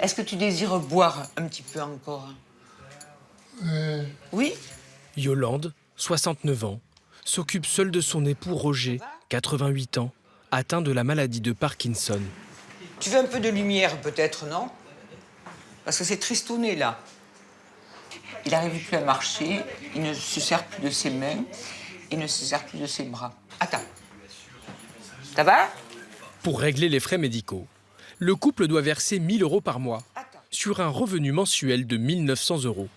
Est-ce que tu désires boire un petit peu encore? Oui? Yolande, 69 ans, s'occupe seule de son époux Roger, 88 ans, atteint de la maladie de Parkinson. Tu veux un peu de lumière, peut-être, non? Parce que c'est tristouné, là. Il n'arrive plus à marcher, il ne se sert plus de ses mains, il ne se sert plus de ses bras. Attends. Ça va? Pour régler les frais médicaux, le couple doit verser 1 000 € par mois sur un revenu mensuel de 1 900 €.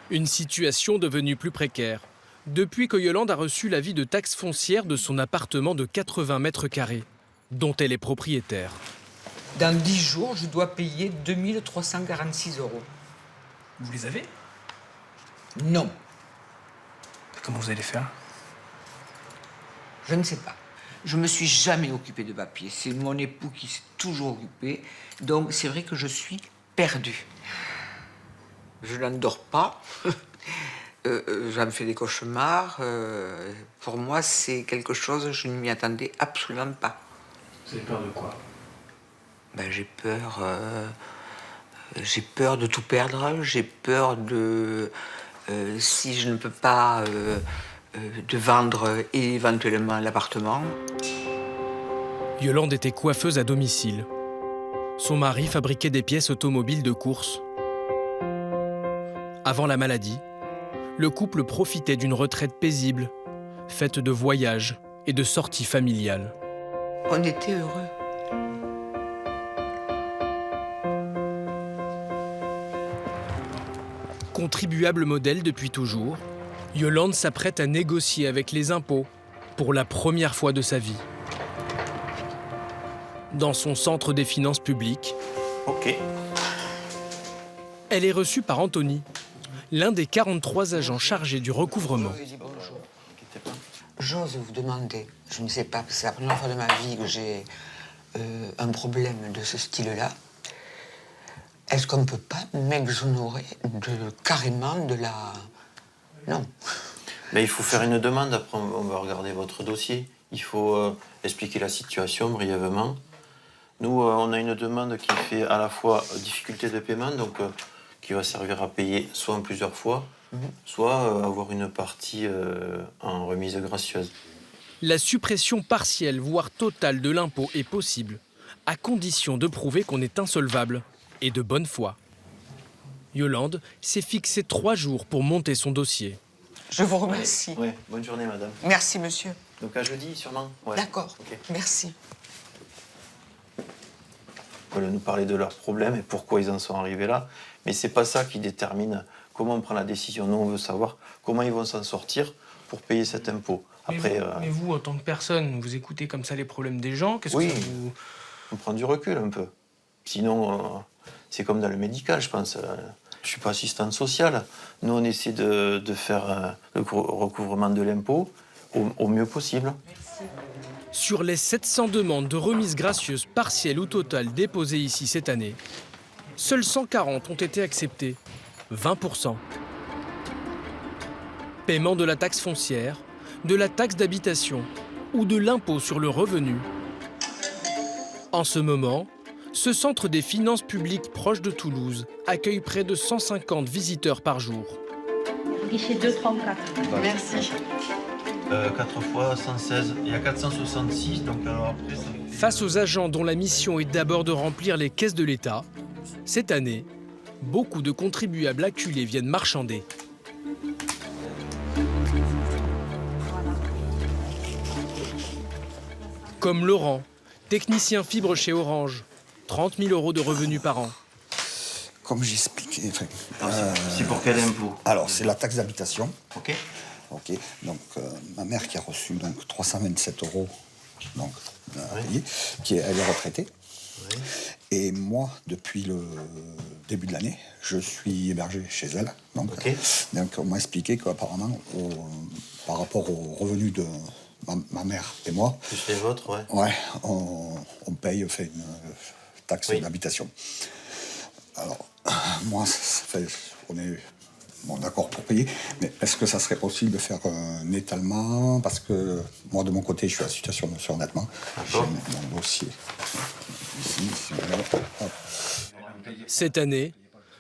Une situation devenue plus précaire depuis que Yolande a reçu l'avis de taxe foncière de son appartement de 80 mètres carrés, dont elle est propriétaire. Dans 10 jours, je dois payer 2 346 €. Vous les avez? Non, Comment vous allez faire? je ne sais pas. Je me suis jamais occupée de papier. C'est mon époux qui s'est toujours occupé. Donc, c'est vrai que je suis perdue. Je n'en dors pas. J'en fais des cauchemars. Pour moi, c'est quelque chose, je ne m'y attendais absolument pas. Vous avez peur de quoi? Ben, j'ai peur de tout perdre. J'ai peur de, si je ne peux pas, de vendre éventuellement l'appartement. Yolande était coiffeuse à domicile. Son mari fabriquait des pièces automobiles de course. Avant la maladie, le couple profitait d'une retraite paisible, faite de voyages et de sorties familiales. On était heureux. Contribuable modèle depuis toujours, Yolande s'apprête à négocier avec les impôts pour la première fois de sa vie. Dans son centre des finances publiques, Ok. elle est reçue par Anthony, l'un des 43 agents chargés du recouvrement. Je lui dis bonjour. J'ose vous demander, je ne sais pas, parce que c'est la première fois de ma vie que j'ai un problème de ce style-là. Est-ce qu'on ne peut pas m'exonérer carrément de la... Non. Mais il faut faire une demande, après on va regarder votre dossier. Il faut expliquer la situation brièvement. Nous, on a une demande qui fait à la fois difficulté de paiement, donc qui va servir à payer soit en plusieurs fois, soit avoir une partie en remise gracieuse. La suppression partielle, voire totale de l'impôt est possible, à condition de prouver qu'on est insolvable et de bonne foi. Yolande s'est fixé 3 jours pour monter son dossier. Je vous remercie. Oui, bonne journée, madame. Merci, monsieur. Donc à jeudi, sûrement. Ouais. D'accord. Ok. Merci. Ils veulent nous parler de leurs problèmes et pourquoi ils en sont arrivés là. Mais c'est pas ça qui détermine comment on prend la décision. Nous, on veut savoir comment ils vont s'en sortir pour payer cet impôt. Après, Mais vous, en tant que personne, vous écoutez comme ça les problèmes des gens? Qu'est-ce oui. que vous... on prend du recul un peu. Sinon, c'est comme dans le médical, je pense. Je suis pas assistante sociale. Nous, on essaie de faire le recouvrement de l'impôt au mieux possible. Sur les 700 demandes de remise gracieuse partielle ou totale déposées ici cette année, seules 140 ont été acceptées, 20%. Paiement de la taxe foncière, de la taxe d'habitation ou de l'impôt sur le revenu. En ce moment, ce centre des finances publiques proche de Toulouse accueille près de 150 visiteurs par jour. Guichet 234. Merci. 4 fois 116, il y a 466, donc alors après ça... Face aux agents dont la mission est d'abord de remplir les caisses de l'État, cette année, beaucoup de contribuables acculés viennent marchander. Comme Laurent, technicien fibre chez Orange, 30 000 € de revenus par an. Comme j'expliquais, C'est pour quel impôt? alors c'est la taxe d'habitation. Ok. Ok. Donc ma mère qui a reçu donc 327 € donc à payer, elle est retraitée. Oui. Et moi, depuis le début de l'année, je suis hébergé chez elle. Donc, Ok. donc on m'a expliqué qu'apparemment, par rapport aux revenus de ma mère et moi, Plus les vôtres, ouais. ouais, on paye une taxe Oui. d'habitation. Alors, moi, on est bon, d'accord pour payer, mais est-ce que ça serait possible de faire un étalement? Parce que moi, de mon côté, je suis à la situation de surendettement. J'ai mon dossier ici, si vous voulez. Hop. Cette année,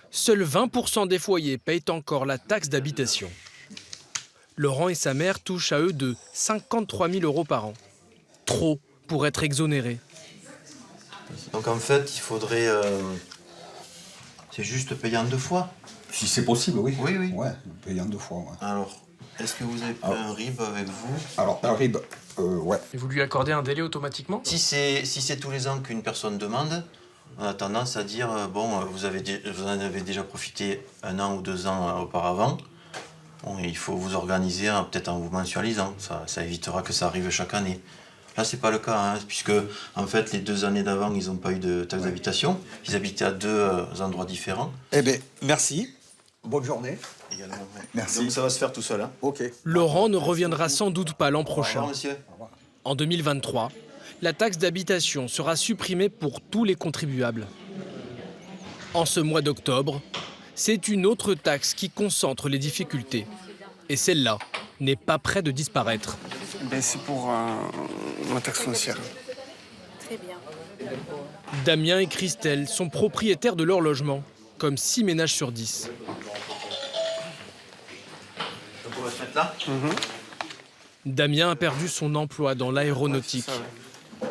seuls 20% des foyers payent encore la taxe d'habitation. Laurent et sa mère touchent à eux de 53 000 € par an. Trop pour être exonérés. Donc en fait, il faudrait... c'est juste payer en 2 fois. Si c'est possible, oui. Oui, oui. Ouais, payer en 2 fois, ouais. Alors, est-ce que vous avez pris un RIB avec vous? Alors, un RIB, ouais. Et vous lui accordez un délai automatiquement? Si c'est tous les ans qu'une personne demande, on a tendance à dire, bon, vous en avez déjà profité 1 an ou 2 ans auparavant. Bon, il faut vous organiser peut-être en vous mensualisant. Ça évitera que ça arrive chaque année. Là, c'est pas le cas, hein, puisque en fait, les 2 années d'avant, ils n'ont pas eu de taxe d'habitation. Ils habitaient à 2 endroits différents. Eh bien, merci. Bonne journée. Également. Merci. Donc ça va se faire tout seul. Hein. OK. Laurent ne reviendra sans doute pas l'an Au prochain. revoir, monsieur. En 2023, la taxe d'habitation sera supprimée pour tous les contribuables. En ce mois d'octobre, c'est une autre taxe qui concentre les difficultés. Et celle-là n'est pas près de disparaître. C'est pour la taxe foncière. Damien et Christelle sont propriétaires de leur logement, comme 6 ménages sur 10. Donc on va se mettre là. Damien a perdu son emploi dans l'aéronautique. Ouais, c'est ça, ouais.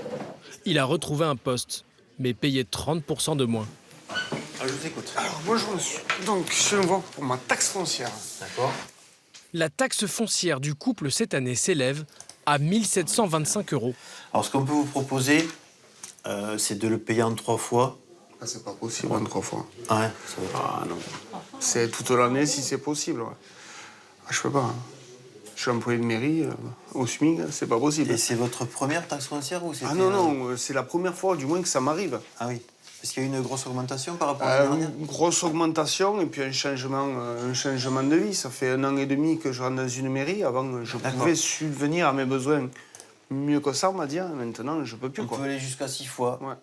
Il a retrouvé un poste, mais payé 30% de moins. Ah, je vous écoute. Alors moi je me vois pour ma taxe foncière. D'accord. La taxe foncière du couple cette année s'élève à 1 725 €. Alors ce qu'on peut vous proposer, c'est de le payer en 3 fois. Ah, c'est pas possible en 3 fois. Ouais, ça va être... Ah non. C'est toute l'année si c'est possible. Ouais. Ah, je peux pas. Hein. Je suis employé de mairie au SMIC, c'est pas possible. Et c'est votre première taxe foncière ou c'était... Ah non, c'est la première fois du moins que ça m'arrive. Ah oui. Parce qu'il y a eu une grosse augmentation par rapport à l'année dernière. Une grosse augmentation et puis un changement de vie. Ça fait 1 an et demi que je rentre dans une mairie. Avant, je pouvais subvenir à mes besoins mieux que ça, on va dire. Maintenant, je peux plus. On peut aller jusqu'à 6 fois. Ouais.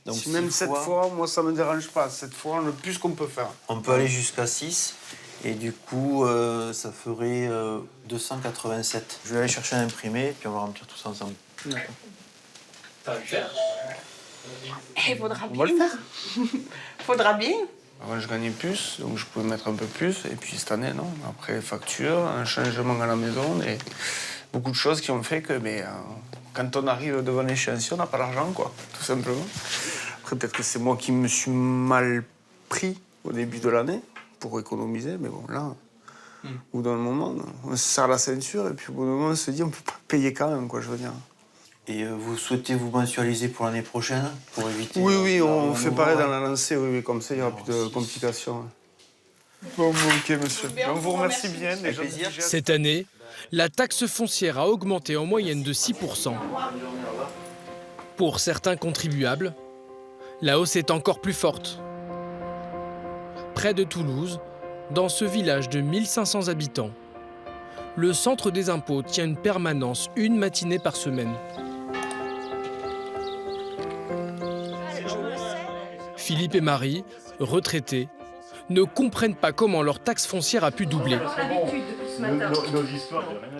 Donc Si même 7 fois, moi, ça me dérange pas. 7 fois, le plus qu'on peut faire. On peut aller jusqu'à 6. Et du coup, ça ferait 287. Je vais aller chercher un imprimé, puis on va remplir tout ça ensemble. Ça va le faire. Il faudra On va le faire. Faudra bien. Avant, je gagnais plus, donc je pouvais mettre un peu plus. Et puis cette année, non. Après, facture, un changement à la maison et beaucoup de choses qui ont fait que quand on arrive devant l'échéancier, on n'a pas l'argent, quoi, tout simplement. Après, peut-être que c'est moi qui me suis mal pris au début de l'année pour économiser, mais bon, là, au bout d'un moment, on se serre la ceinture et puis au bout d'un moment, on se dit on peut pas payer quand même, quoi, je veux dire. Et vous souhaitez vous mensualiser pour l'année prochaine pour éviter... Oui, on fait pareil dans la lancée, oui, comme ça, il n'y aura plus de complications. Bon, ok, monsieur. On vous remercie bien. Déjà. Cette année, la taxe foncière a augmenté en moyenne de 6%. Pour certains contribuables, la hausse est encore plus forte. Près de Toulouse, dans ce village de 1500 habitants, le centre des impôts tient une permanence 1 matinée par semaine. Philippe et Marie, retraités, ne comprennent pas comment leur taxe foncière a pu doubler.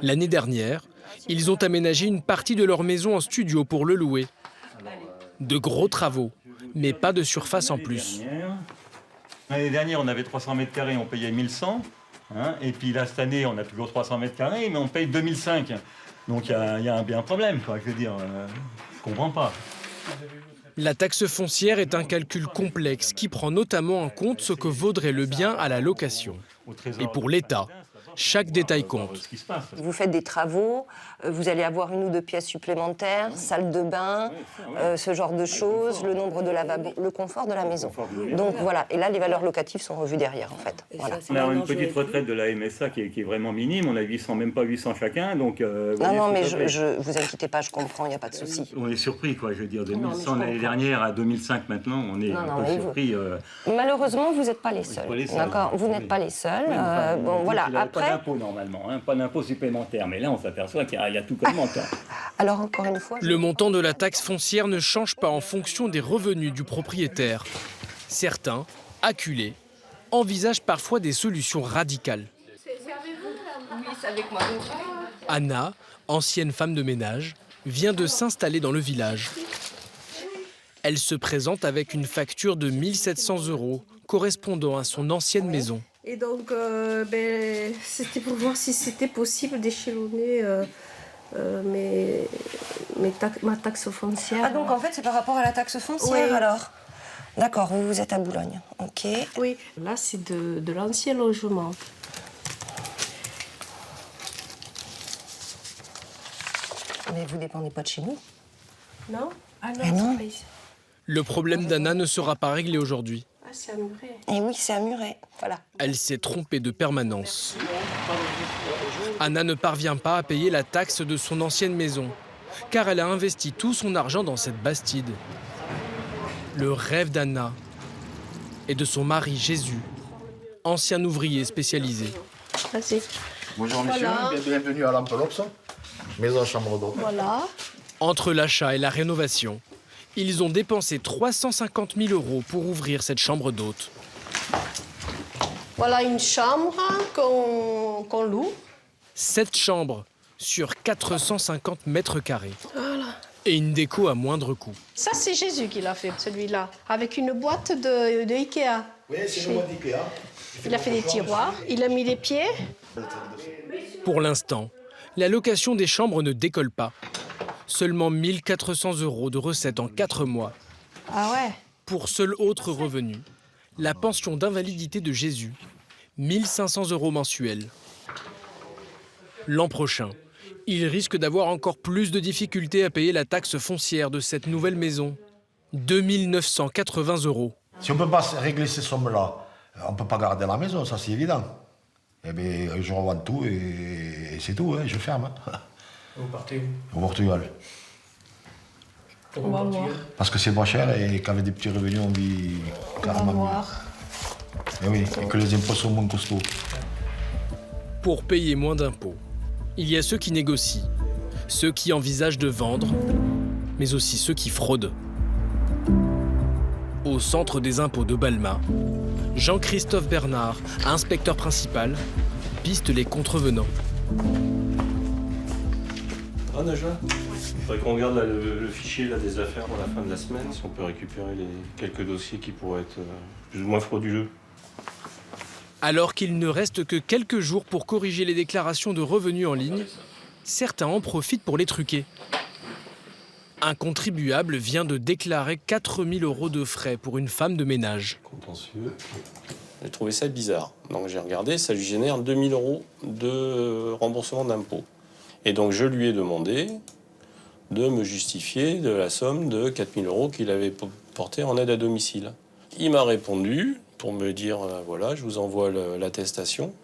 L'année dernière, ils ont aménagé une partie de leur maison en studio pour le louer. De gros travaux, mais pas de surface en plus. L'année dernière, on avait 300 mètres carrés, on payait 1100. Hein, et puis là, cette année, on a toujours 300 mètres carrés, mais on paye 2005. Donc il y a bien un problème, quoi. Je veux dire, je comprends pas. La taxe foncière est un calcul complexe qui prend notamment en compte ce que vaudrait le bien à la location. Et pour l'État, chaque détail compte. Vous faites des travaux, vous allez avoir 1 ou 2 pièces supplémentaires, salle de bain, ce genre de choses, le nombre de lavabos, le confort de la maison. Donc voilà, et là les valeurs locatives sont revues derrière en fait. Voilà. On a une petite retraite de la MSA qui est vraiment minime, on a 800, même pas 800 chacun, donc... non, mais vous inquiétez pas, je comprends, il n'y a pas de souci. On est surpris, quoi, je veux dire, de 1100 l'année dernière à 2005 maintenant, on est un peu surpris. Malheureusement, vous n'êtes pas les seuls, d'accord ? Vous n'êtes pas les seuls, bon voilà, après... Pas d'impôt normalement, hein, pas d'impôt supplémentaire, mais là on s'aperçoit qu'il y a tout comme montant. Alors encore une fois... Le montant de la taxe foncière ne change pas en fonction des revenus du propriétaire. Certains, acculés, envisagent parfois des solutions radicales. Oui, c'est avec moi. Anna, ancienne femme de ménage, vient de s'installer dans le village. Elle se présente avec une facture de 1 700 € correspondant à son ancienne maison. Et donc, c'était pour voir si c'était possible d'échelonner ma taxe foncière. Ah, donc en fait, c'est par rapport à la taxe foncière, Oui. alors? D'accord, vous êtes à Boulogne. Ok. Oui, là, c'est de l'ancien logement. Mais vous dépendez pas de chez nous? Non? Ah non, Mais non. c'est pas ici. Le problème d'Anna ne sera pas réglé aujourd'hui. Ah, c'est à Muret. Et oui, c'est à Muret. Voilà. Elle s'est trompée de permanence. Anna ne parvient pas à payer la taxe de son ancienne maison, car elle a investi tout son argent dans cette bastide. Le rêve d'Anna et de son mari Jésus, ancien ouvrier spécialisé. Vas-y. Bonjour monsieur, Voilà. bienvenue à l'Ampelops, maison chambre d'hôte. Voilà. Entre l'achat et la rénovation, ils ont dépensé 350 000 € pour ouvrir cette chambre d'hôte. Voilà une chambre qu'on loue. 7 chambres sur 450 mètres carrés. Voilà. Et une déco à moindre coût. Ça, c'est Jésus qui l'a fait, celui-là, avec une boîte de Ikea. Oui, c'est une boîte Ikea. Il a fait des tiroirs, il a mis les pieds. Pour l'instant, la location des chambres ne décolle pas. Seulement 1 400 € de recettes en 4 mois. Ah ouais. Pour seul autre revenu, la pension d'invalidité de Jésus, 1 500 € mensuels. L'an prochain, il risque d'avoir encore plus de difficultés à payer la taxe foncière de cette nouvelle maison. 2 980 €. Si on ne peut pas régler ces sommes-là, on ne peut pas garder la maison, ça c'est évident. Eh bien, je revends tout et c'est tout, hein, je ferme. Vous partez où? Au Portugal. On va voir. Parce que c'est moins cher et qu'avec des petits revenus, on vit carrément mieux. Et oui, et que les impôts sont moins costauds. Pour payer moins d'impôts, il y a ceux qui négocient, ceux qui envisagent de vendre, mais aussi ceux qui fraudent. Au centre des impôts de Balma, Jean-Christophe Bernard, inspecteur principal, piste les contrevenants. Ah, déjà ? Il faudrait qu'on regarde là, le fichier là, des affaires pour la fin de la semaine, si on peut récupérer quelques dossiers qui pourraient être plus ou moins frauduleux. Alors qu'il ne reste que quelques jours pour corriger les déclarations de revenus en ligne, certains en profitent pour les truquer. Un contribuable vient de déclarer 4 000 € de frais pour une femme de ménage. Contentieux. J'ai trouvé ça bizarre. Donc j'ai regardé, ça lui génère 2 000 € de remboursement d'impôts. Et donc je lui ai demandé de me justifier de la somme de 4 000 € qu'il avait portée en aide à domicile. Il m'a répondu pour me dire, voilà, je vous envoie l'attestation.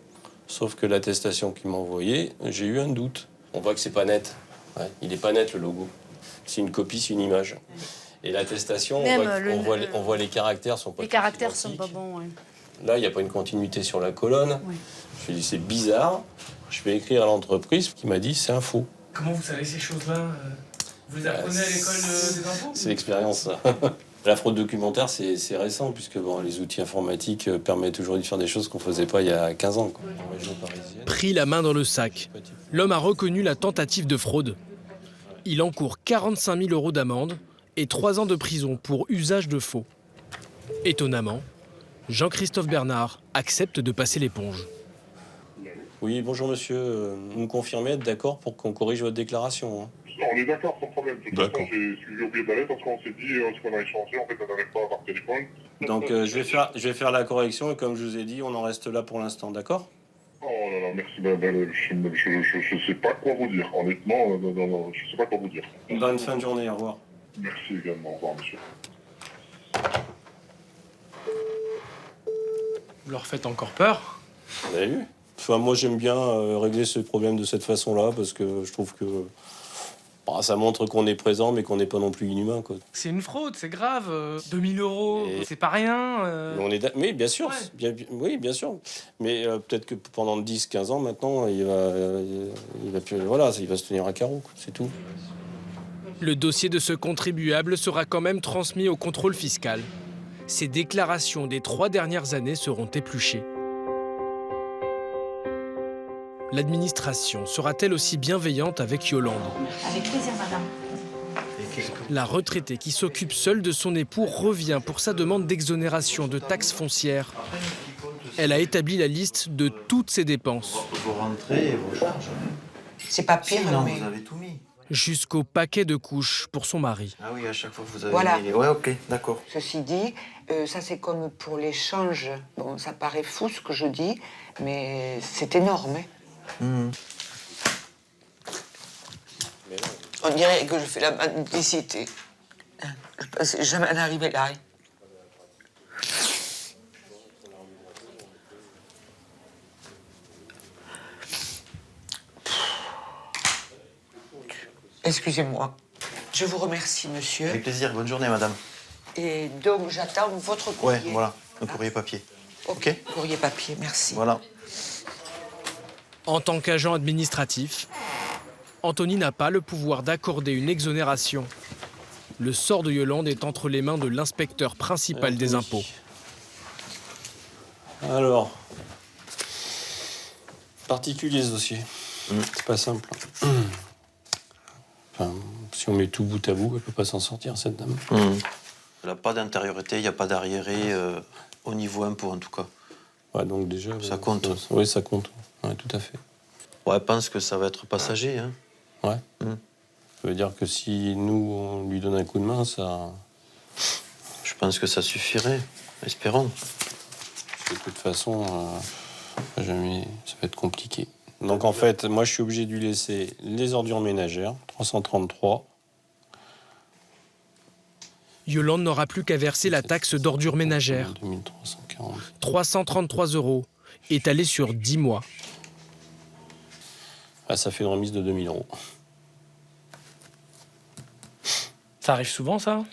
Sauf que l'attestation qu'il m'a envoyée, j'ai eu un doute. On voit que c'est pas net. Ouais, il n'est pas net le logo. C'est une copie, c'est une image. Et l'attestation, on voit les caractères sont pas. Les caractères sont pas bons, oui. Là, il n'y a pas une continuité sur la colonne. Oui. Je lui ai dit, c'est bizarre. Je vais écrire à l'entreprise qui m'a dit, c'est un faux. Comment vous savez ces choses-là? Vous les apprenez à l'école des impôts? C'est l'expérience, ça. La fraude documentaire, c'est récent, puisque bon, les outils informatiques permettent aujourd'hui de faire des choses qu'on ne faisait pas il y a 15 ans. Quoi. En région parisienne. Pris la main dans le sac, l'homme a reconnu la tentative de fraude. Il encourt 45 000 € d'amende et 3 ans de prison pour usage de faux. Étonnamment, Jean-Christophe Bernard accepte de passer l'éponge. Oui, bonjour monsieur. Vous me confirmez être d'accord pour qu'on corrige votre déclaration, hein? On est d'accord, sans problème. De toute façon, j'ai suivi au pied de la lettre parce qu'on s'est dit ce qu'on a échangé, en fait, ça n'arrive pas par téléphone. Donc je vais faire la correction et comme je vous ai dit, on en reste là pour l'instant, d'accord? Oh là là, merci, je sais pas quoi vous dire. Honnêtement, non, je sais pas quoi vous dire. Bonne fin de journée, au revoir. Merci également, au revoir monsieur. Vous leur faites encore peur? Vous avez vu? Enfin, moi, j'aime bien régler ce problème de cette façon-là parce que je trouve que ça montre qu'on est présent, mais qu'on n'est pas non plus inhumain, quoi. C'est une fraude, c'est grave. 2 000 €, c'est pas rien. Mais bien sûr, Ouais. oui, bien sûr. Mais peut-être que pendant 10-15 ans, maintenant, il va se tenir à carreau, quoi, c'est tout. Le dossier de ce contribuable sera quand même transmis au contrôle fiscal. Ses déclarations des 3 dernières années seront épluchées. L'administration sera-t-elle aussi bienveillante avec Yolande? Avec plaisir, madame. La retraitée qui s'occupe seule de son époux revient pour sa demande d'exonération de taxes foncières. Elle a établi la liste de toutes ses dépenses. Vos rentrées et vos charges. C'est pas pire, non, mais... vous avez tout mis. Jusqu'au paquet de couches pour son mari. Ah oui, à chaque fois vous avez Voilà. mis... Ouais, ok, d'accord. Ceci dit, ça c'est comme pour l'échange. Bon, ça paraît fou ce que je dis, mais c'est énorme. Hein. On dirait que je fais la mendicité. Je pensais jamais en arriver là. Excusez-moi. Je vous remercie, monsieur. Avec plaisir, bonne journée, madame. Et donc, j'attends votre courrier. Ouais, voilà, le courrier papier. Ok. Courrier papier, merci. Voilà. En tant qu'agent administratif, Anthony n'a pas le pouvoir d'accorder une exonération. Le sort de Yolande est entre les mains de l'inspecteur principal des impôts. Alors, particulier ce dossier. C'est pas simple. Enfin, si on met tout bout à bout, elle peut pas s'en sortir, cette dame. Elle n'a pas d'intériorité, il n'y a pas d'arriéré au niveau impôt, en tout cas. Ouais, donc déjà... Ça compte. Oui, ça compte. Ouais, tout à fait. Ouais, elle pense que ça va être passager, hein. Ouais. Ça veut dire que si nous, on lui donne un coup de main, ça... Je pense que ça suffirait. Espérons. De toute façon, jamais... ça va être compliqué. Donc en fait, moi, je suis obligé de lui laisser les ordures ménagères, 333. Yolande n'aura plus qu'à verser la taxe d'ordures ménagères. 2340. 333 €, étalée sur 10 mois. Ah, ça fait une remise de 2000 €. Ça arrive souvent, ça?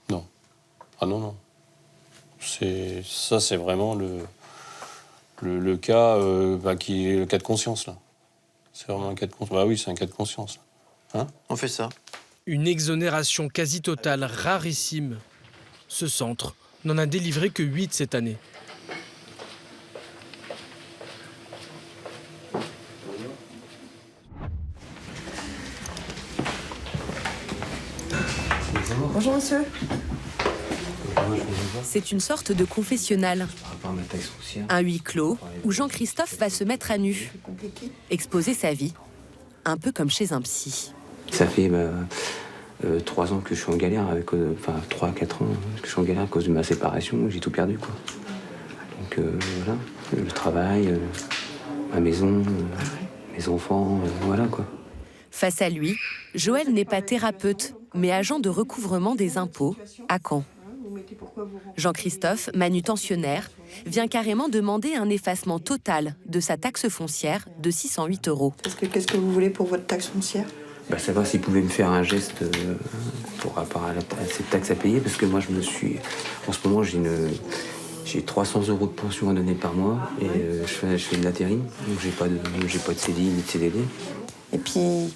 Non. Ah non, non. Ça, c'est vraiment le cas qui est le cas de conscience, là. C'est vraiment un cas de conscience. Bah oui, c'est un cas de conscience. Là. Hein? On fait ça. Une exonération quasi totale, rarissime. Ce centre n'en a délivré que 8 cette année. Bonjour monsieur. C'est une sorte de confessionnal. Un huis clos où Jean-Christophe va se mettre à nu, exposer sa vie, un peu comme chez un psy. Ça fait 3 ans que je suis en galère, enfin 3-4 ans que je suis en galère à cause de ma séparation, j'ai tout perdu quoi. Donc voilà, le travail, ma maison, mes enfants, voilà quoi. Face à lui, Joël n'est pas thérapeute, mais agent de recouvrement des impôts à Caen. Jean-Christophe, manutentionnaire, vient carrément demander un effacement total de sa taxe foncière de 608 €. Qu'est-ce que vous voulez pour votre taxe foncière? Savoir s'il pouvait me faire un geste pour rapport à cette taxe à payer, parce que moi en ce moment j'ai 300 € de pension à donner par mois et je fais de l'intérim, donc j'ai pas de CDI ni de CDD. Et puis,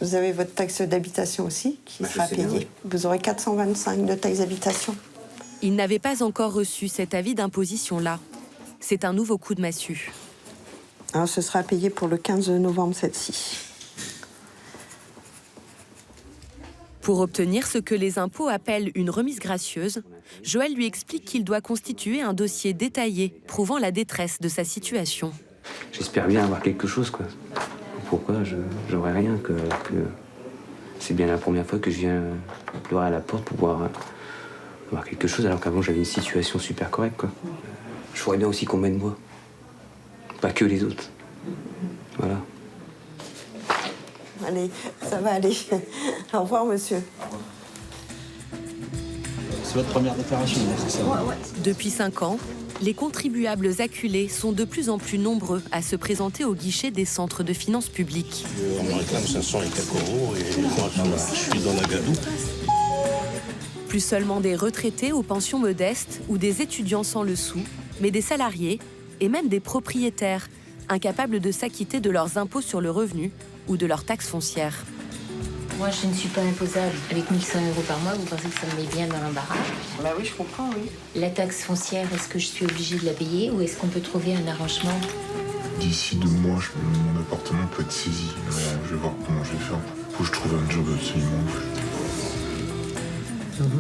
vous avez votre taxe d'habitation aussi, qui sera payée. Oui. Vous aurez 425 de taxe d'habitation. Il n'avait pas encore reçu cet avis d'imposition-là. C'est un nouveau coup de massue. Alors, ce sera payé pour le 15 novembre cette-ci. Pour obtenir ce que les impôts appellent une remise gracieuse, Joël lui explique qu'il doit constituer un dossier détaillé prouvant la détresse de sa situation. J'espère bien avoir quelque chose quoi. Pourquoi j'aurais rien que c'est bien la première fois que je viens pleurer à la porte pour pouvoir avoir quelque chose, alors qu'avant j'avais une situation super correcte quoi. Je ferais bien aussi qu'on m'aide moi, pas que les autres. Voilà. Allez, ça va aller. Au revoir monsieur. C'est votre première déclaration, c'est ça? Ouais. Depuis 5 ans, les contribuables acculés sont de plus en plus nombreux à se présenter au guichet des centres de finances publiques. On me réclame 500 et quelques euros et moi je suis dans la gadoue. Plus seulement des retraités aux pensions modestes ou des étudiants sans le sou, mais des salariés et même des propriétaires incapables de s'acquitter de leurs impôts sur le revenu ou de leurs taxes foncières. Moi, je ne suis pas imposable. Avec 1 100 € par mois, vous pensez que ça me met bien dans l'embarras? Bah oui, je comprends, oui. La taxe foncière, est-ce que je suis obligée de la payer ou est-ce qu'on peut trouver un arrangement? D'ici 2 mois, mon appartement peut être saisi. Alors, je vais voir comment je vais faire. Faut que je trouve un job absolument.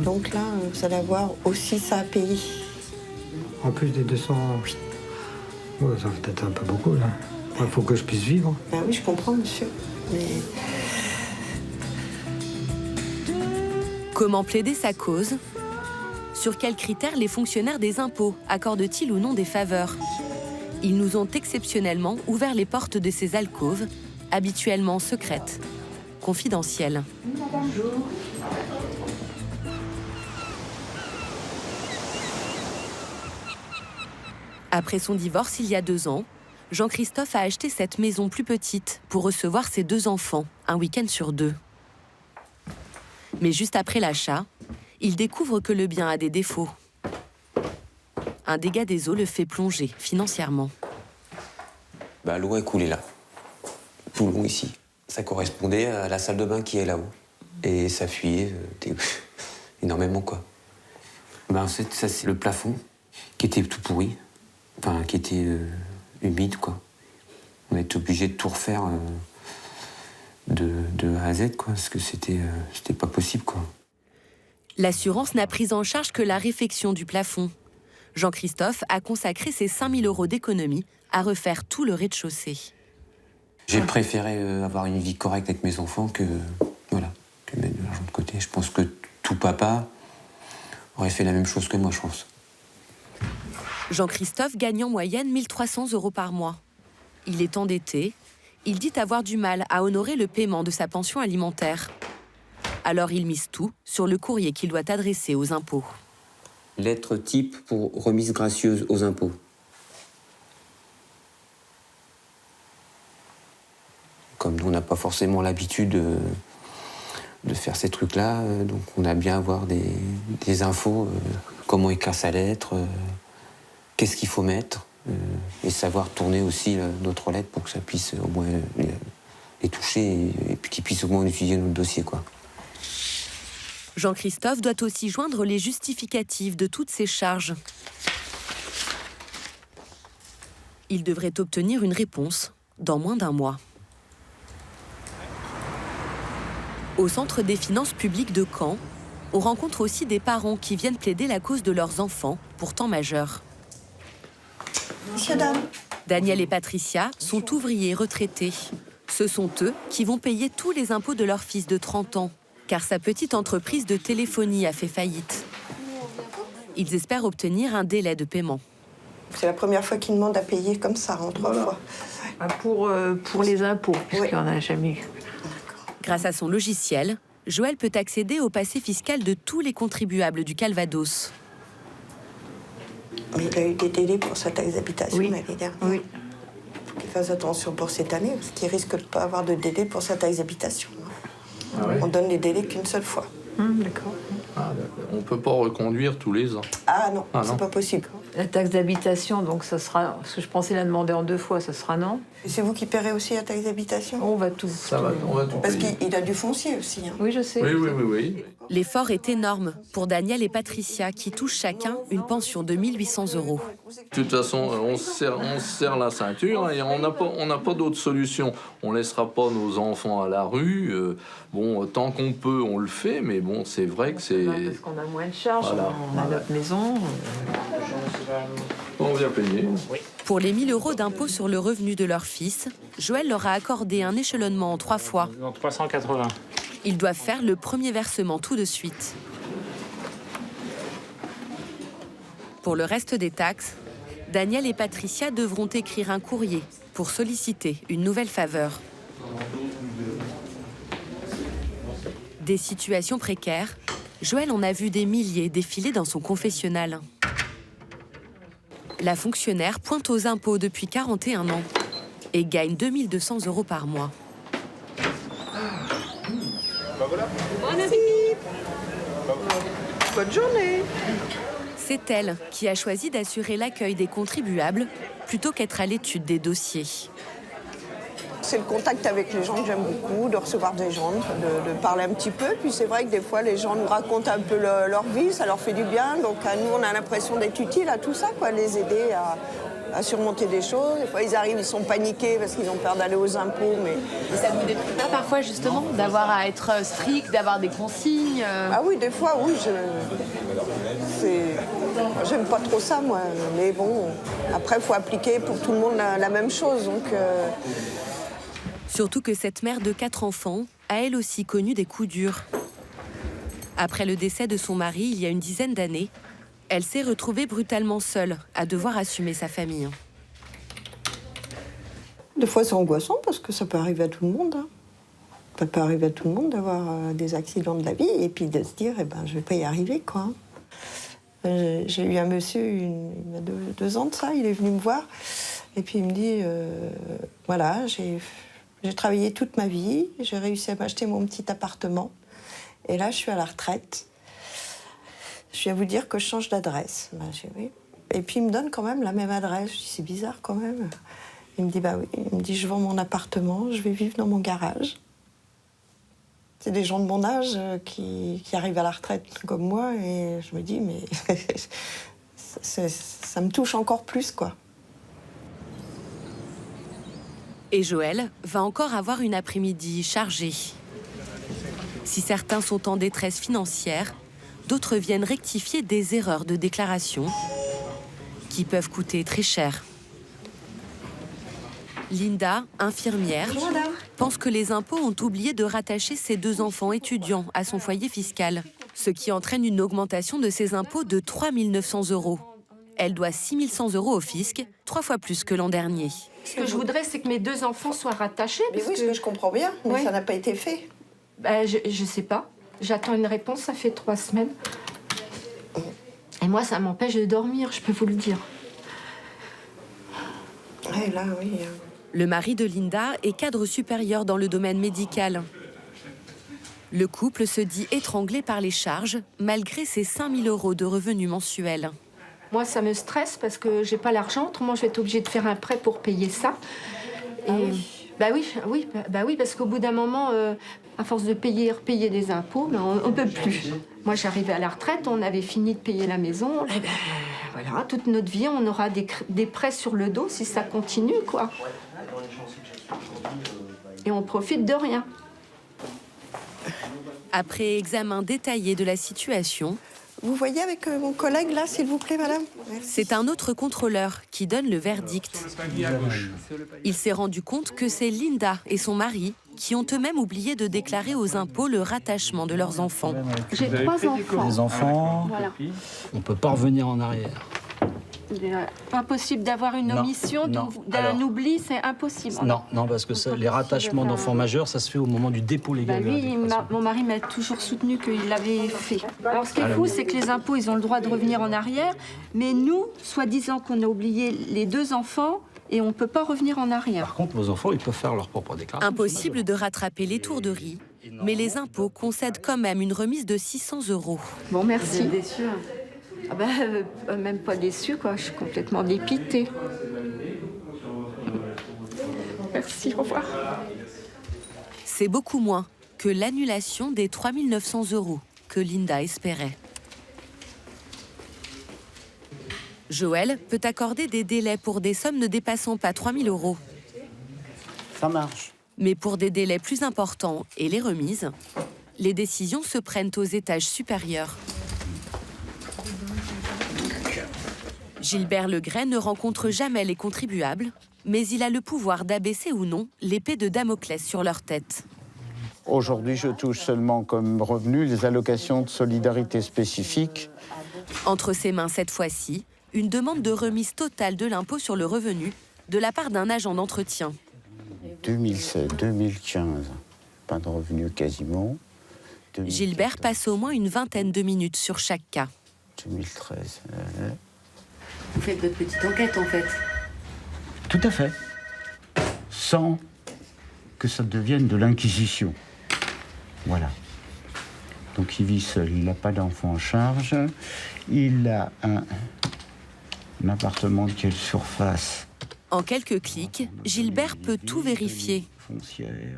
Donc là, vous allez avoir aussi ça à payer. En plus des 200, ouais, ça fait peut-être un peu beaucoup là. Il faut que je puisse vivre. Ben oui, je comprends, monsieur. Mais... Comment plaider sa cause? Sur quels critères les fonctionnaires des impôts accordent-ils ou non des faveurs? Ils nous ont exceptionnellement ouvert les portes de ces alcôves, habituellement secrètes, confidentielles. Bonjour. Après son divorce il y a 2 ans, Jean-Christophe a acheté cette maison plus petite pour recevoir ses 2 enfants, un week-end sur 2. Mais juste après l'achat, il découvre que le bien a des défauts. Un dégât des eaux le fait plonger financièrement. L'eau est coulée là, tout le long ici. Ça correspondait à la salle de bain qui est là-haut. Et ça fuyait énormément, quoi. En fait, ça, c'est le plafond qui était tout pourri, enfin, qui était humide, quoi. On a été obligé de tout refaire de A à Z, quoi, parce que c'était pas possible, quoi. L'assurance n'a pris en charge que la réfection du plafond. Jean-Christophe a consacré ses 5 000 € d'économie à refaire tout le rez-de-chaussée. J'ai préféré avoir une vie correcte avec mes enfants que mettre de l'argent de côté. Je pense que tout papa aurait fait la même chose que moi, je pense. Jean-Christophe gagne en moyenne 1 300 € par mois. Il est endetté. Il dit avoir du mal à honorer le paiement de sa pension alimentaire. Alors il mise tout sur le courrier qu'il doit adresser aux impôts. Lettre type pour remise gracieuse aux impôts. Comme nous, on n'a pas forcément l'habitude de faire ces trucs-là, donc on a bien avoir des infos, comment écrire sa lettre, qu'est-ce qu'il faut mettre, et savoir tourner aussi notre lettre pour que ça puisse au moins les toucher et puis qu'ils puissent au moins utiliser notre dossier, quoi. Jean-Christophe doit aussi joindre les justificatifs de toutes ces charges. Il devrait obtenir une réponse dans moins d'1 mois. Au Centre des finances publiques de Caen, on rencontre aussi des parents qui viennent plaider la cause de leurs enfants, pourtant majeurs. Monsieur, dame. Daniel et Patricia sont ouvriers retraités. Ce sont eux qui vont payer tous les impôts de leur fils de 30 ans, car sa petite entreprise de téléphonie a fait faillite. Ils espèrent obtenir un délai de paiement. C'est la première fois qu'ils demandent à payer comme ça, en 3 fois. Pour les impôts, puisqu'il n'y en a jamais eu. Grâce à son logiciel, Joël peut accéder au passé fiscal de tous les contribuables du Calvados. Mais il a eu des délais pour sa taxe d'habitation l'année dernière. Oui. Il faut qu'il fasse attention pour cette année, parce qu'il risque de ne pas avoir de délai pour sa taxe d'habitation. Ah ouais. On donne les délais qu'une seule fois. D'accord. On ne peut pas reconduire tous les ans. Ah non, c'est pas possible. La taxe d'habitation, donc ça sera... Parce que je pensais la demander en 2 fois, ça sera non. Et c'est vous qui paierez aussi la taxe d'habitation? On va tout. On va tout parce payer. qu'il a du foncier aussi. Hein. Oui, je sais. Oui. L'effort est énorme pour Daniel et Patricia, qui touchent chacun une pension de 1 800 €. De toute façon, on se serre la ceinture et on n'a pas d'autre solution. On ne laissera pas nos enfants à la rue. Tant qu'on peut, on le fait, mais bon, c'est vrai que c'est... Parce qu'on a moins de charges, on a notre maison. On vient payer. Oui. Pour les 1 000 € d'impôt sur le revenu de leur fils, Joël leur a accordé un échelonnement en 3 fois. 380. Ils doivent faire le premier versement tout de suite. Pour le reste des taxes, Daniel et Patricia devront écrire un courrier pour solliciter une nouvelle faveur. Des situations précaires, Joël en a vu des milliers défiler dans son confessionnal. La fonctionnaire pointe aux impôts depuis 41 ans et gagne 2 200 € par mois. Bon appétit. Bonne journée. C'est elle qui a choisi d'assurer l'accueil des contribuables plutôt qu'être à l'étude des dossiers. c'est le contact avec les gens que j'aime beaucoup, de recevoir des gens, de parler un petit peu. Puis c'est vrai que des fois, les gens nous racontent un peu leur vie, ça leur fait du bien. Donc nous, on a l'impression d'être utile à tout ça, quoi, les aider à surmonter des choses. Des fois, ils arrivent, ils sont paniqués parce qu'ils ont peur d'aller aux impôts. Mais ça vous détruit pas parfois, justement, d'avoir à être strict, d'avoir des consignes Ah oui, des fois, oui. J'aime pas trop ça, moi. Mais bon, après, il faut appliquer pour tout le monde la même chose. Donc, Surtout que cette mère de 4 enfants a elle aussi connu des coups durs. Après le décès de son mari, il y a une dizaine d'années, elle s'est retrouvée brutalement seule, à devoir assumer sa famille. Des fois, c'est angoissant parce que ça peut arriver à tout le monde. Ça peut arriver à tout le monde d'avoir des accidents de la vie et puis de se dire, eh ben, je vais pas y arriver, quoi. J'ai eu un monsieur, il y a 2 ans de ça, il est venu me voir et puis il me dit, voilà, j'ai travaillé toute ma vie, j'ai réussi à m'acheter mon petit appartement et là, je suis à la retraite. Je viens vous dire que je change d'adresse. Ben, oui. Et puis, il me donne quand même la même adresse. Je dis, c'est bizarre quand même. Il me dit, bah oui. Il me dit, je vends mon appartement, je vais vivre dans mon garage. C'est des gens de mon âge qui arrivent à la retraite comme moi. Et je me dis, mais ça me touche encore plus, quoi. Et Joël va encore avoir une après-midi chargée. Si certains sont en détresse financière, d'autres viennent rectifier des erreurs de déclaration qui peuvent coûter très cher. Linda, infirmière, pense que les impôts ont oublié de rattacher ses 2 enfants étudiants à son foyer fiscal, ce qui entraîne une augmentation de ses impôts de 3 900 €. Elle doit 6 100 € au fisc, 3 fois plus que l'an dernier. Ce que je voudrais, c'est que mes 2 enfants soient rattachés. Mais oui, ce que je comprends bien, mais ça n'a pas été fait. Ben, je sais pas. J'attends une réponse, ça fait 3 semaines. Et moi, ça m'empêche de dormir, je peux vous le dire. Ouais, là, oui. Le mari de Linda est cadre supérieur dans le domaine médical. Le couple se dit étranglé par les charges, malgré ses 5 000 € de revenus mensuels. Moi, ça me stresse parce que j'ai pas l'argent, autrement je vais être obligée de faire un prêt pour payer ça. Et bah oui, parce qu'au bout d'un moment, à force de payer des impôts, ben on peut plus. Moi, j'arrivais à la retraite, on avait fini de payer la maison. Et ben, voilà, toute notre vie, on aura des prêts sur le dos si ça continue, quoi. Et on profite de rien. Après examen détaillé de la situation, vous voyez avec mon collègue là, s'il vous plaît, madame. C'est un autre contrôleur qui donne le verdict. Il s'est rendu compte que c'est Linda et son mari qui ont eux-mêmes oublié de déclarer aux impôts le rattachement de leurs enfants. J'ai 3 enfants. Les enfants, voilà. On ne peut pas revenir en arrière. Il est impossible d'avoir une omission, d'un oubli, c'est impossible. Non, parce que ça, les rattachements d'enfants majeurs, ça se fait au moment du dépôt légal. Lui, mon mari m'a toujours soutenu qu'il l'avait fait. Alors ce qui est fou, c'est que les impôts, ils ont le droit de revenir en arrière, mais nous, soi-disant qu'on a oublié les 2 enfants, et on ne peut pas revenir en arrière. Par contre, vos enfants, ils peuvent faire leur propre déclaration. Impossible de rattraper l'étourderie, mais les impôts concèdent quand même une remise de 600 €. Bon, merci. Vous êtes déçue, hein? Ah ben, même pas déçue, quoi. Je suis complètement dépitée. Merci, au revoir. C'est beaucoup moins que l'annulation des 3 900 € que Linda espérait. Joël peut accorder des délais pour des sommes ne dépassant pas 3 000 €. Ça marche. Mais pour des délais plus importants et les remises, les décisions se prennent aux étages supérieurs. Gilbert Legret ne rencontre jamais les contribuables, mais il a le pouvoir d'abaisser ou non l'épée de Damoclès sur leur tête. Aujourd'hui, je touche seulement comme revenu les allocations de solidarité spécifiques. Entre ses mains cette fois-ci, une demande de remise totale de l'impôt sur le revenu de la part d'un agent d'entretien. 2016, 2015, pas de revenus quasiment. 2014, Gilbert passe au moins une vingtaine de minutes sur chaque cas. 2013. Vous faites votre petite enquête, en fait. Tout à fait. Sans que ça devienne de l'inquisition. Voilà. Donc il vit seul, il n'a pas d'enfant en charge. Il a un appartement de quelle surface? En quelques clics, Gilbert peut tout vérifier.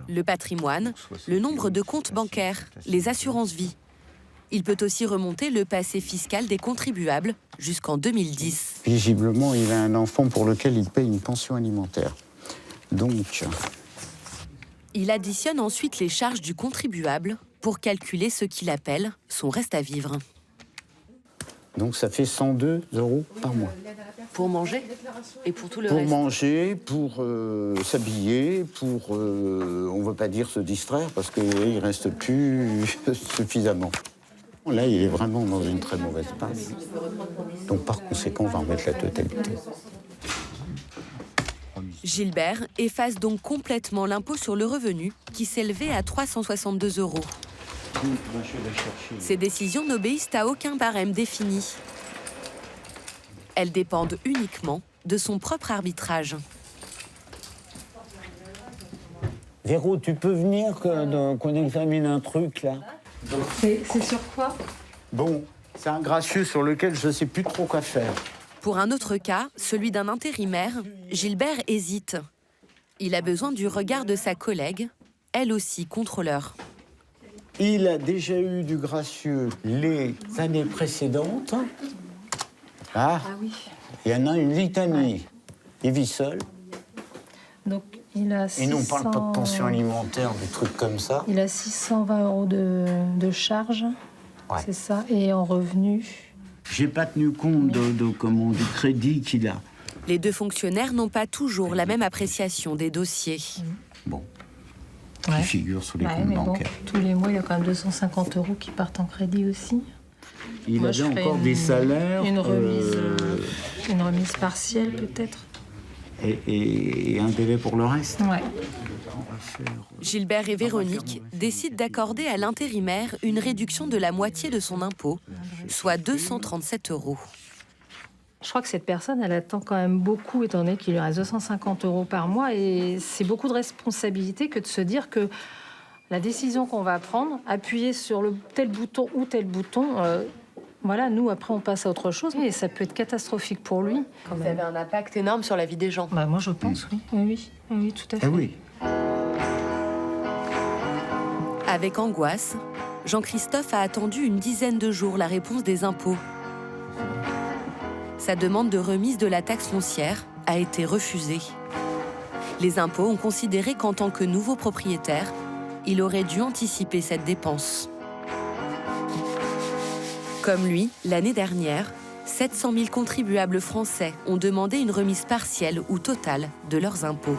Le patrimoine, le nombre de comptes bancaires, les assurances-vie. Il peut aussi remonter le passé fiscal des contribuables jusqu'en 2010. Visiblement, il a un enfant pour lequel il paye une pension alimentaire. Donc... Il additionne ensuite les charges du contribuable pour calculer ce qu'il appelle son reste à vivre. Donc ça fait 102 € par mois. Pour manger et pour tout le pour reste. Manger, pour s'habiller, pour, on ne veut pas dire se distraire, parce qu'il ne reste plus suffisamment. Là, il est vraiment dans une très mauvaise passe. Donc par conséquent, on va remettre la totalité. Gilbert efface donc complètement l'impôt sur le revenu qui s'élevait à 362 €. Ces décisions n'obéissent à aucun barème défini. Elles dépendent uniquement de son propre arbitrage. Véro, tu peux venir qu'on examine un truc, là? C'est sur quoi? Bon, c'est un gracieux sur lequel je ne sais plus trop quoi faire. Pour un autre cas, celui d'un intérimaire, Gilbert hésite. Il a besoin du regard de sa collègue, elle aussi contrôleur. Il a déjà eu du gracieux les années précédentes. Ah oui. Il y en a une litanie. Il vit seul. Donc, il a 600... Et nous, on ne parle pas de pension alimentaire, des trucs comme ça. Il a 620 € de charge, c'est ça, et en revenu. J'ai pas tenu compte du crédit qu'il a. Les deux fonctionnaires n'ont pas toujours la même appréciation des dossiers. Bon, qui figure sur les comptes mais bancaires. Bon, tous les mois, il y a quand même 250 € qui partent en crédit aussi. Il avait encore des salaires. Une remise partielle, peut-être. Et un délai pour le reste. Ouais. Gilbert et Véronique décident d'accorder à l'intérimaire une réduction de la moitié de son impôt, soit 237 €. Je crois que cette personne, elle attend quand même beaucoup, étant donné qu'il lui reste 250 € par mois. Et c'est beaucoup de responsabilité que de se dire que la décision qu'on va prendre, appuyer sur tel bouton ou tel bouton, voilà, nous, après, on passe à autre chose. Et ça peut être catastrophique pour lui. Vous avez un impact énorme sur la vie des gens. Bah, moi, je pense, oui, tout à fait. Oui. Avec angoisse, Jean-Christophe a attendu une dizaine de jours la réponse des impôts. Sa demande de remise de la taxe foncière a été refusée. Les impôts ont considéré qu'en tant que nouveau propriétaire, il aurait dû anticiper cette dépense. Comme lui, l'année dernière, 700 000 contribuables français ont demandé une remise partielle ou totale de leurs impôts.